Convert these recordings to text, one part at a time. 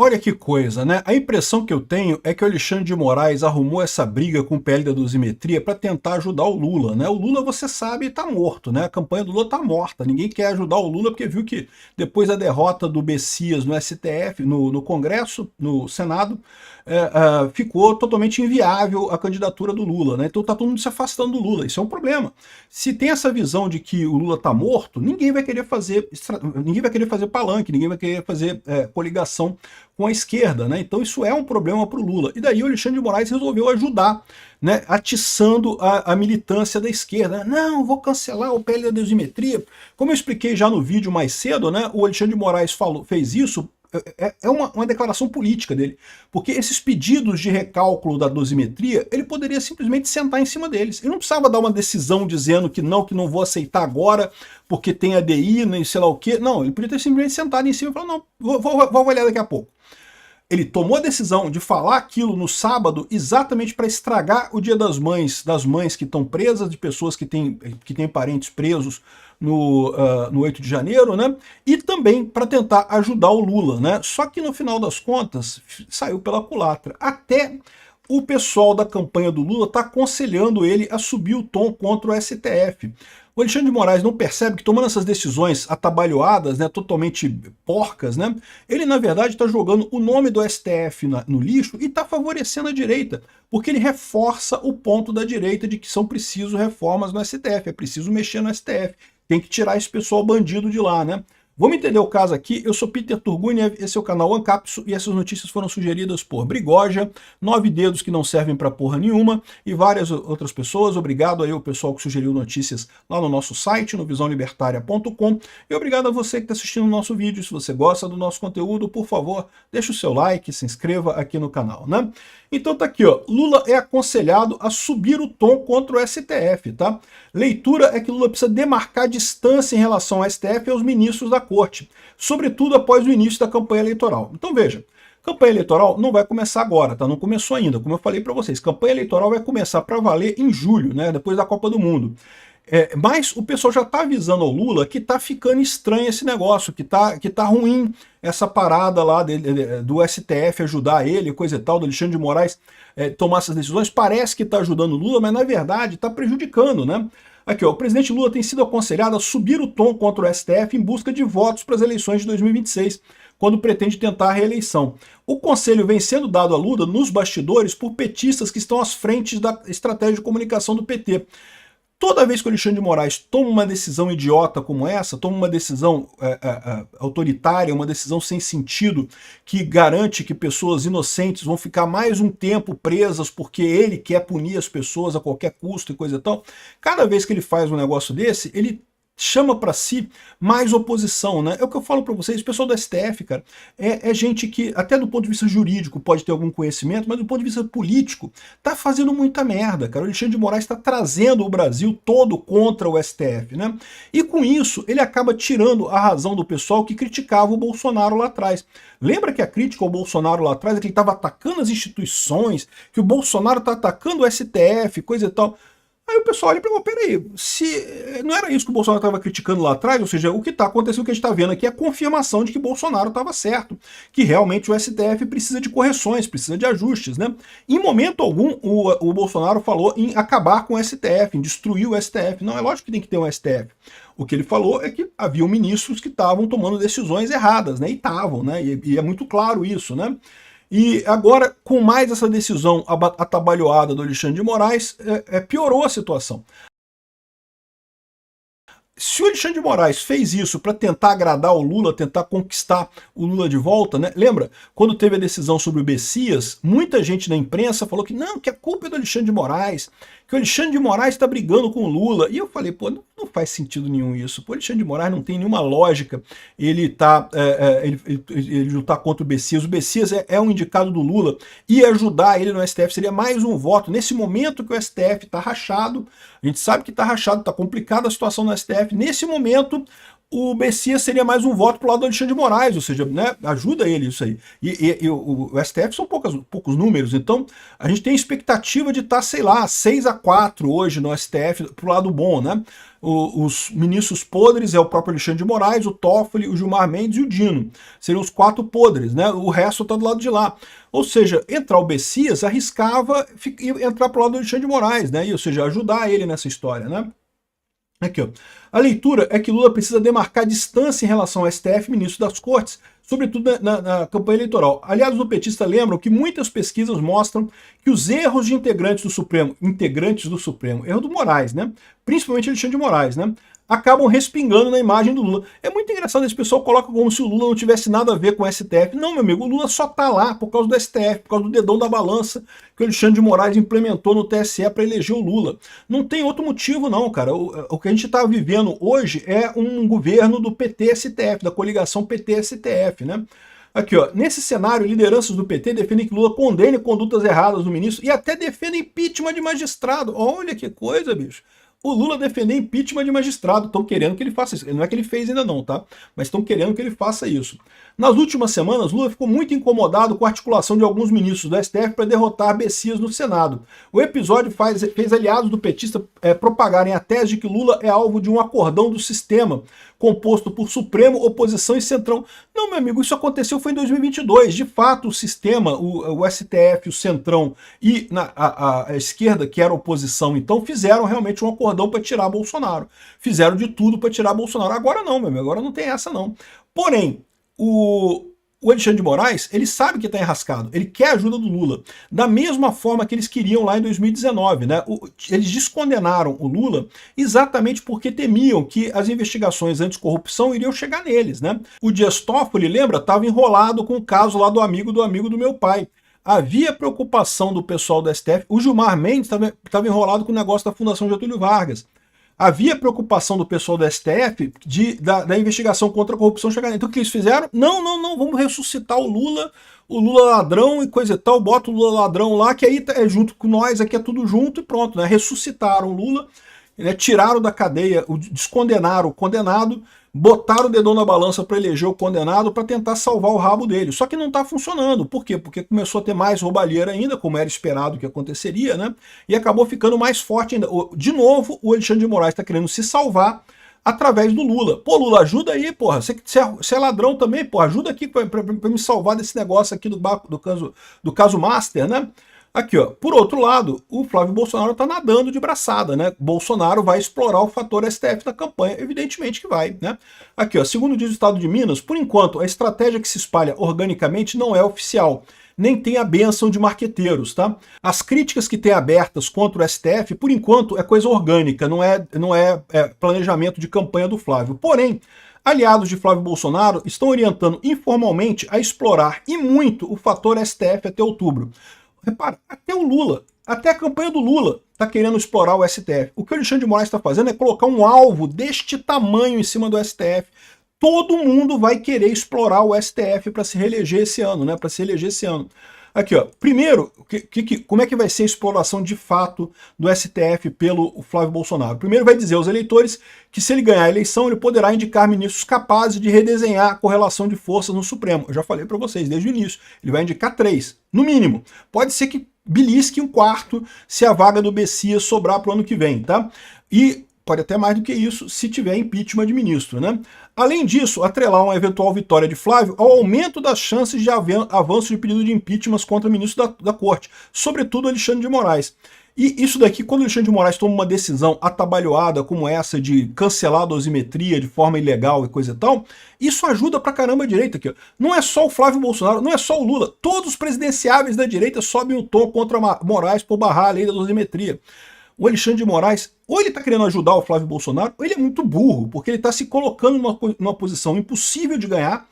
Olha que coisa, né? A impressão que eu tenho é que o Alexandre de Moraes arrumou essa briga com o PL da dosimetria para tentar ajudar o Lula, né? O Lula, você sabe, está morto, né? A campanha do Lula está morta. Ninguém quer ajudar o Lula porque viu que depois da derrota do Bessias no STF, no Congresso, no Senado, ficou totalmente inviável a candidatura do Lula, né? Então está todo mundo se afastando do Lula. Isso é um problema. Se tem essa visão de que o Lula está morto, ninguém vai querer fazer palanque, ninguém vai querer fazer coligação com a esquerda, né? Então isso é um problema para o Lula. E daí o Alexandre de Moraes resolveu ajudar, né? Atiçando a militância da esquerda. Não, vou cancelar o PL da dosimetria. Como eu expliquei já no vídeo mais cedo, né? O Alexandre de Moraes fez isso. É uma declaração política dele, porque esses pedidos de recálculo da dosimetria, ele poderia simplesmente sentar em cima deles. Ele não precisava dar uma decisão dizendo que não vou aceitar agora, porque tem ADI, nem sei lá o quê. Não, ele podia ter simplesmente sentado em cima e falado, não, vou avaliar daqui a pouco. Ele tomou a decisão de falar aquilo no sábado exatamente para estragar o Dia das mães que estão presas, de pessoas que têm parentes presos no 8 de janeiro, né? E também para tentar ajudar o Lula, né? Só que no final das contas saiu pela culatra. Até o pessoal da campanha do Lula está aconselhando ele a subir o tom contra o STF. O Alexandre de Moraes não percebe que tomando essas decisões atabalhoadas, né, totalmente porcas, né, ele na verdade está jogando o nome do STF no lixo e está favorecendo a direita, porque ele reforça o ponto da direita de que são preciso reformas no STF, é preciso mexer no STF, tem que tirar esse pessoal bandido de lá, né? Vamos entender o caso aqui. Eu sou Peter Turguniev, esse é o canal Ancapso e essas notícias foram sugeridas por Brigoja, 9 dedos que não servem pra porra nenhuma e várias outras pessoas. Obrigado aí ao pessoal que sugeriu notícias lá no nosso site, no visãolibertaria.com, e obrigado a você que está assistindo o nosso vídeo. Se você gosta do nosso conteúdo, por favor, deixa o seu like, se inscreva aqui no canal, né? Então tá aqui, ó, Lula é aconselhado a subir o tom contra o STF, tá? Leitura é que Lula precisa demarcar distância em relação ao STF e aos ministros da corte, sobretudo após o início da campanha eleitoral. Então veja, campanha eleitoral não vai começar agora, tá? Não começou ainda, como eu falei para vocês. Campanha eleitoral vai começar para valer em julho, né? Depois da Copa do Mundo. Mas o pessoal já está avisando ao Lula que está ficando estranho esse negócio, que tá ruim essa parada lá do STF ajudar ele, coisa e tal, do Alexandre de Moraes tomar essas decisões. Parece que está ajudando o Lula, mas na verdade está prejudicando, né? Aqui, ó, o presidente Lula tem sido aconselhado a subir o tom contra o STF em busca de votos para as eleições de 2026, quando pretende tentar a reeleição. O conselho vem sendo dado a Lula nos bastidores por petistas que estão às frentes da estratégia de comunicação do PT. Toda vez que o Alexandre de Moraes toma uma decisão idiota como essa, toma uma decisão autoritária, uma decisão sem sentido, que garante que pessoas inocentes vão ficar mais um tempo presas porque ele quer punir as pessoas a qualquer custo e coisa e tal, cada vez que ele faz um negócio desse, ele chama para si mais oposição, né? É o que eu falo para vocês, o pessoal do STF, cara, é gente que, até do ponto de vista jurídico, pode ter algum conhecimento, mas do ponto de vista político, tá fazendo muita merda, cara. O Alexandre de Moraes está trazendo o Brasil todo contra o STF, né? E com isso, ele acaba tirando a razão do pessoal que criticava o Bolsonaro lá atrás. Lembra que a crítica ao Bolsonaro lá atrás é que ele estava atacando as instituições, que o Bolsonaro tá atacando o STF, coisa e tal. Aí o pessoal olha e pergunta, peraí, se não era isso que o Bolsonaro estava criticando lá atrás, ou seja, o que está acontecendo, o que a gente está vendo aqui é a confirmação de que Bolsonaro estava certo, que realmente o STF precisa de correções, precisa de ajustes, né? Em momento algum, o Bolsonaro falou em acabar com o STF, em destruir o STF. Não, é lógico que tem que ter um STF. O que ele falou é que haviam ministros que estavam tomando decisões erradas, né? E estavam, né? E é muito claro isso, né? E agora, com mais essa decisão atabalhoada do Alexandre de Moraes, piorou a situação. Se o Alexandre de Moraes fez isso para tentar agradar o Lula, tentar conquistar o Lula de volta, né? Lembra, quando teve a decisão sobre o Bessias, muita gente na imprensa falou que não, que a culpa é do Alexandre de Moraes, que o Alexandre de Moraes está brigando com o Lula. E eu falei, pô, não faz sentido nenhum isso. O Alexandre de Moraes não tem nenhuma lógica ele lutar contra o Bessias. O Bessias é um indicado do Lula e ajudar ele no STF seria mais um voto. Nesse momento que o STF está rachado, a gente sabe que está rachado, está complicada a situação no STF. Nesse momento, o Messias seria mais um voto pro lado do Alexandre de Moraes, ou seja, né, ajuda ele isso aí. E o STF são poucos números, então a gente tem expectativa de estar, sei lá, 6-4 hoje no STF, pro lado bom, né? Os ministros podres é o próprio Alexandre de Moraes, o Toffoli, o Gilmar Mendes e o Dino. Seriam os 4 podres, né? O resto tá do lado de lá. Ou seja, entrar o Messias arriscava entrar pro lado do Alexandre de Moraes, né? Ou seja, ajudar ele nessa história, né? Aqui, ó. A leitura é que Lula precisa demarcar distância em relação ao STF, ministro das Cortes, sobretudo na campanha eleitoral. Aliados do petista lembram que muitas pesquisas mostram que os erros de integrantes do Supremo, erro do Moraes, né? Principalmente Alexandre de Moraes, né? Acabam respingando na imagem do Lula. É muito engraçado, esse pessoal coloca como se o Lula não tivesse nada a ver com o STF. Não, meu amigo, o Lula só tá lá por causa do STF, por causa do dedão da balança que o Alexandre de Moraes implementou no TSE para eleger o Lula. Não tem outro motivo não, cara. O que a gente está vivendo hoje é um governo do PT-STF, da coligação PT-STF, né? Aqui, ó, nesse cenário, lideranças do PT defendem que Lula condene condutas erradas do ministro e até defendem impeachment de magistrado. Olha que coisa, bicho. O Lula defender impeachment de magistrado. Estão querendo que ele faça isso. Não é que ele fez ainda não, tá? Mas estão querendo que ele faça isso. Nas últimas semanas, Lula ficou muito incomodado com a articulação de alguns ministros do STF para derrotar Messias no Senado. O episódio fez aliados do petista propagarem a tese de que Lula é alvo de um acordão do sistema, composto por Supremo, oposição e Centrão. Não, meu amigo, isso aconteceu foi em 2022. De fato, o sistema, o STF, o Centrão e a esquerda, que era oposição, então, fizeram realmente um acordão para tirar Bolsonaro. Fizeram de tudo para tirar Bolsonaro. Agora não, meu amigo, agora não tem essa não. Porém, o Alexandre de Moraes, ele sabe que está enrascado, ele quer a ajuda do Lula, da mesma forma que eles queriam lá em 2019, né? Eles descondenaram o Lula exatamente porque temiam que as investigações anticorrupção iriam chegar neles, né? O Dias Toffoli, lembra, estava enrolado com o caso lá do amigo do meu pai. Havia preocupação do pessoal do STF, o Gilmar Mendes estava enrolado com o negócio da Fundação Getúlio Vargas. Havia preocupação do pessoal do STF da investigação contra a corrupção chegar. Então o que eles fizeram? Não, vamos ressuscitar o Lula ladrão e coisa e tal, bota o Lula ladrão lá, que aí é junto com nós, aqui é tudo junto e pronto, né? Ressuscitaram o Lula, né? Tiraram da cadeia, descondenaram o condenado, botaram o dedão na balança para eleger o condenado para tentar salvar o rabo dele. Só que não está funcionando. Por quê? Porque começou a ter mais roubalheira ainda, como era esperado que aconteceria, né? E acabou ficando mais forte ainda. De novo, o Alexandre de Moraes está querendo se salvar através do Lula. Pô, Lula, ajuda aí, porra. Você é ladrão também, porra. Ajuda aqui para me salvar desse negócio aqui do caso Master, né? Aqui, ó. Por outro lado, o Flávio Bolsonaro está nadando de braçada, né? Bolsonaro vai explorar o fator STF na campanha, evidentemente que vai, né? Aqui, ó. Segundo diz o Estado de Minas, por enquanto, a estratégia que se espalha organicamente não é oficial, nem tem a bênção de marqueteiros, tá? As críticas que tem abertas contra o STF, por enquanto, é coisa orgânica, não é planejamento de campanha do Flávio. Porém, aliados de Flávio Bolsonaro estão orientando informalmente a explorar e muito o fator STF até outubro. Repara, até o Lula, até a campanha do Lula está querendo explorar o STF. O que o Alexandre de Moraes está fazendo é colocar um alvo deste tamanho em cima do STF. Todo mundo vai querer explorar o STF para se reeleger esse ano, né? Para se eleger esse ano. Aqui, ó. Primeiro, como é que vai ser a exploração de fato do STF pelo Flávio Bolsonaro? Primeiro vai dizer aos eleitores que se ele ganhar a eleição, ele poderá indicar ministros capazes de redesenhar a correlação de forças no Supremo. Eu já falei para vocês desde o início. Ele vai indicar 3, no mínimo. Pode ser que belisque um quarto se a vaga do Messias sobrar para o ano que vem, tá? E pode até mais do que isso se tiver impeachment de ministro, né? Além disso, atrelar uma eventual vitória de Flávio ao aumento das chances de avanço de pedido de impeachment contra ministros da corte, sobretudo Alexandre de Moraes. E isso daqui, quando o Alexandre de Moraes toma uma decisão atabalhoada como essa de cancelar a dosimetria de forma ilegal e coisa e tal, isso ajuda pra caramba a direita aqui. Não é só o Flávio Bolsonaro, não é só o Lula, todos os presidenciáveis da direita sobem o tom contra Moraes por barrar a lei da dosimetria. O Alexandre de Moraes, ou ele está querendo ajudar o Flávio Bolsonaro, ou ele é muito burro, porque ele está se colocando numa posição impossível de ganhar.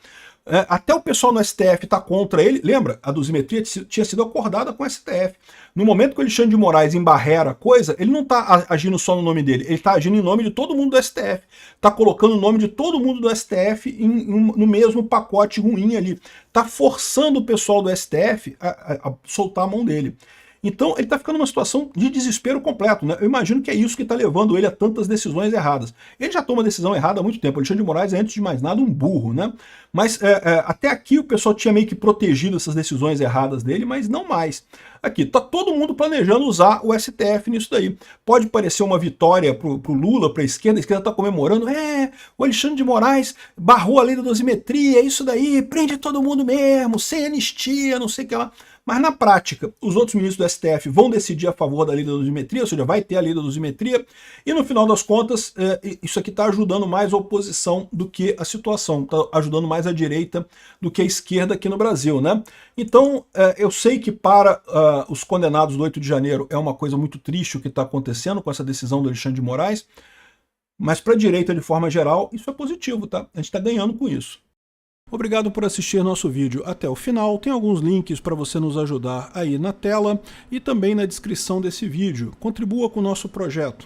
Até o pessoal no STF está contra ele. Lembra? A dosimetria tinha sido acordada com o STF. No momento que o Alexandre de Moraes embarrera a coisa, ele não está agindo só no nome dele, ele está agindo em nome de todo mundo do STF. Está colocando o nome de todo mundo do STF no mesmo pacote ruim ali. Está forçando o pessoal do STF a soltar a mão dele. Então ele está ficando numa situação de desespero completo, né? Eu imagino que é isso que está levando ele a tantas decisões erradas. Ele já toma decisão errada há muito tempo. Alexandre de Moraes é, antes de mais nada, um burro, né? Mas até aqui o pessoal tinha meio que protegido essas decisões erradas dele, mas não mais. Aqui, tá todo mundo planejando usar o STF nisso daí. Pode parecer uma vitória pro Lula, pra esquerda, a esquerda tá comemorando, o Alexandre de Moraes barrou a lei da dosimetria, é isso daí, prende todo mundo mesmo, sem anistia, não sei o que lá. Mas na prática, os outros ministros do STF vão decidir a favor da lei da dosimetria, ou seja, vai ter a lei da dosimetria, e no final das contas, isso aqui está ajudando mais a oposição do que a situação, está ajudando mais a direita do que a esquerda aqui no Brasil, né? Então, eu sei que para os condenados do 8 de janeiro é uma coisa muito triste o que está acontecendo com essa decisão do Alexandre de Moraes, mas para a direita, de forma geral, isso é positivo, tá? A gente está ganhando com isso. Obrigado por assistir nosso vídeo até o final. Tem alguns links para você nos ajudar aí na tela e também na descrição desse vídeo. Contribua com o nosso projeto.